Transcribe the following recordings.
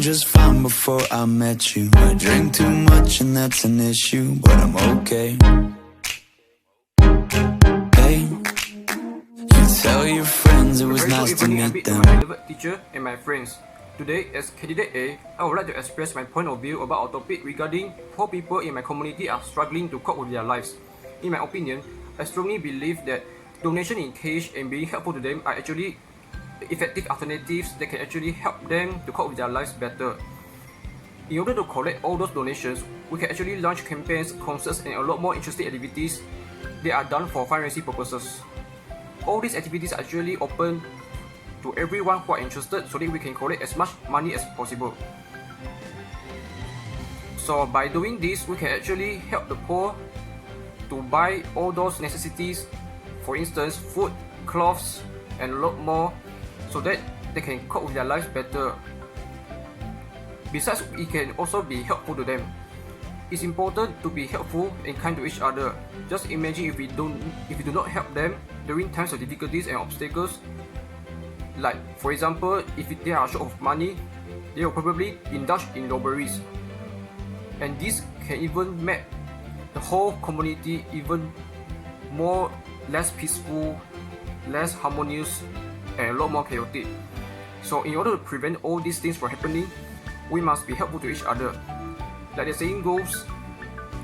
just fine before I met you. I drink too much and that's an issue, but I'm okay. Hey, you tell your friends it was nice to meet them. My beloved teacher and my friends. Today, as candidate A, I would like to express my point of view about a topic regarding how people in my community are struggling to cope with their lives. In my opinion, I strongly believe that donation in cash and being helpful to them are actually effective alternatives that can actually help them to cope with their lives better. In order to collect all those donations, we can actually launch campaigns, concerts, and a lot more interesting activities that are done for fundraising purposes. All these activities are actually open to everyone who are interested so that we can collect as much money as possible. So by doing this, we can actually help the poor to buy all those necessities, for instance, food, clothes, and a lot more, so that they can cope with their lives better. Besides, it can also be helpful to them. It's important to be helpful and kind to each other. Just imagine if we do not help them during times of difficulties and obstacles. Like, for example, if they are short of money, they will probably indulge in robberies. And this can even make the whole community even less peaceful, less harmonious, and a lot more chaotic. So in order to prevent all these things from happening, we must be helpful to each other. Like the saying goes,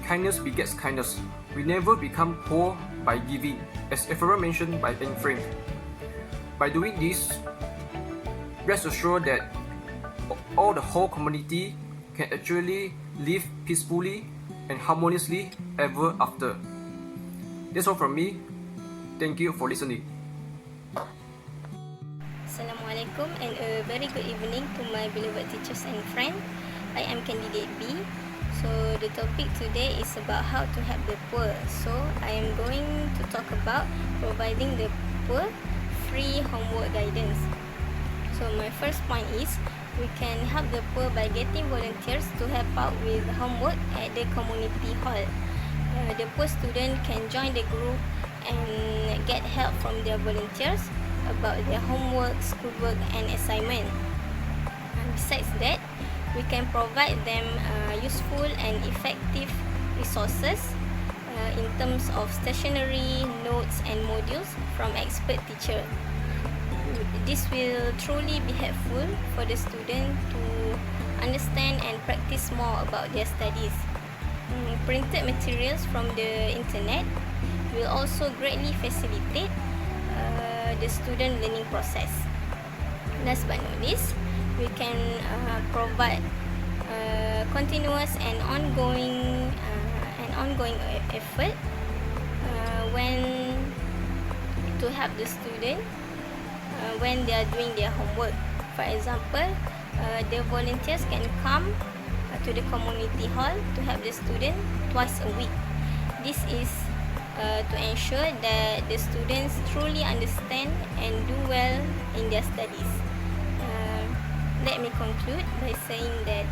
kindness begets kindness. We never become poor by giving, as everyone mentioned by Ben Frank. By doing this, rest assured that all the whole community can actually live peacefully and harmoniously ever after. That's all from me. Thank you for listening. Assalamualaikum and a very good evening to my beloved teachers and friends. I am candidate B. So the topic today is about how to help the poor. So I am going to talk about providing the poor free homework guidance. So my first point is we can help the poor by getting volunteers to help out with homework at the community hall. The poor student can join the group and get help from their volunteers about their homework, schoolwork and assignment. Besides that, we can provide them useful and effective resources in terms of stationery, notes and modules from expert teacher. This will truly be helpful for the student to understand and practice more about their studies. Printed materials from the internet will also greatly facilitate the student learning process. Last but not least, we can provide continuous and ongoing effort when to help the student when they are doing their homework. For example, the volunteers can come to the community hall to help the student twice a week. This is to ensure that the students truly understand and do well in their studies. Let me conclude by saying that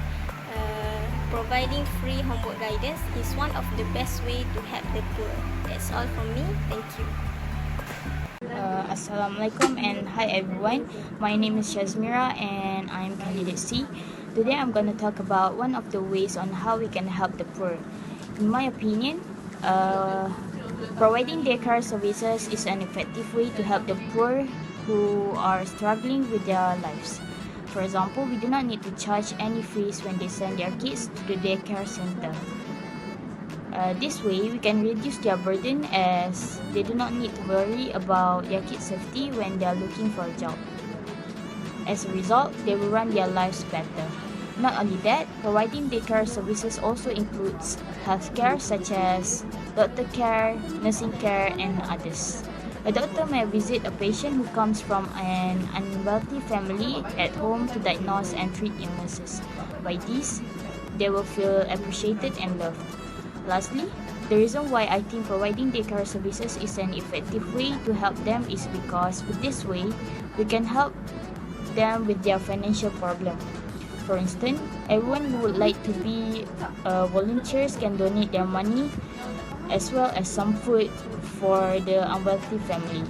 providing free homework guidance is one of the best way to help the poor. That's all from me. Thank you. Assalamualaikum and hi everyone. My name is Shazmira and I'm candidate C. Today I'm going to talk about one of the ways on how we can help the poor. In my opinion, providing daycare services is an effective way to help the poor who are struggling with their lives. For example, we do not need to charge any fees when they send their kids to the daycare center. This way, we can reduce their burden as they do not need to worry about their kids' safety when they are looking for a job. As a result, they will run their lives better. Not only that, providing daycare services also includes healthcare such as doctor care, nursing care, and others. A doctor may visit a patient who comes from an unwealthy family at home to diagnose and treat illnesses. By this, they will feel appreciated and loved. Lastly, the reason why I think providing daycare services is an effective way to help them is because with this way, we can help them with their financial problem. For instance, everyone who would like to be volunteers can donate their money as well as some food for the unwealthy family.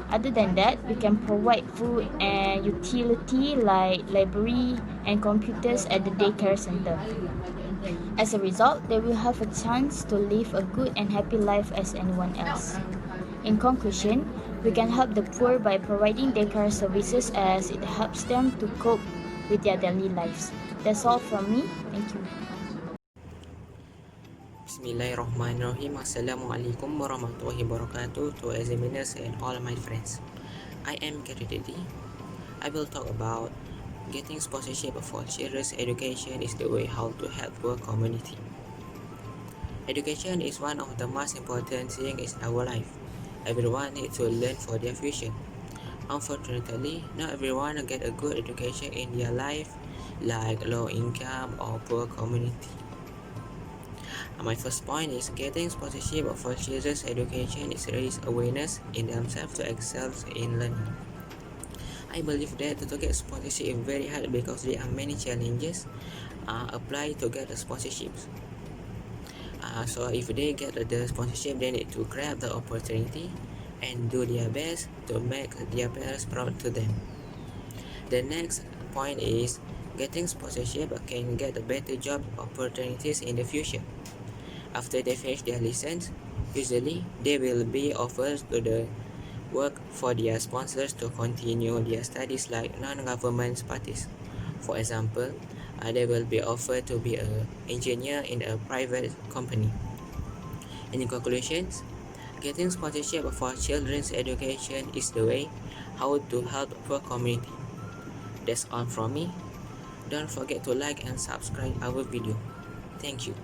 Other than that, we can provide food and utility like library and computers at the daycare center. As a result, they will have a chance to live a good and happy life as anyone else. In conclusion, we can help the poor by providing daycare services as it helps them to cope with their daily lives. That's all from me. Thank you. Bismillahirrahmanirrahim. Assalamualaikum warahmatullahi wabarakatuh to examiners and all my friends. I am Karididi. I will talk about getting sponsorship for children's education is the way how to help poor community. Education is one of the most important things in our life. Everyone needs to learn for their future. Unfortunately, not everyone get a good education in their life, like low income or poor community. My first point is getting sponsorship for children's education is raise awareness in themselves to excel in learning. I believe that to get sponsorship is very hard because there are many challenges apply to get the sponsorships. So if they get the sponsorship, they need to grab the opportunity and do their best to make their parents proud to them. The next point is getting sponsorship can get a better job opportunities in the future. After they finish their lessons, usually they will be offered to the work for their sponsors to continue their studies like non-government parties. For example, they will be offered to be an engineer in a private company. In conclusions, getting sponsorship for children's education is the way how to help poor community. That's all from me. Don't forget to like and subscribe our video. Thank you.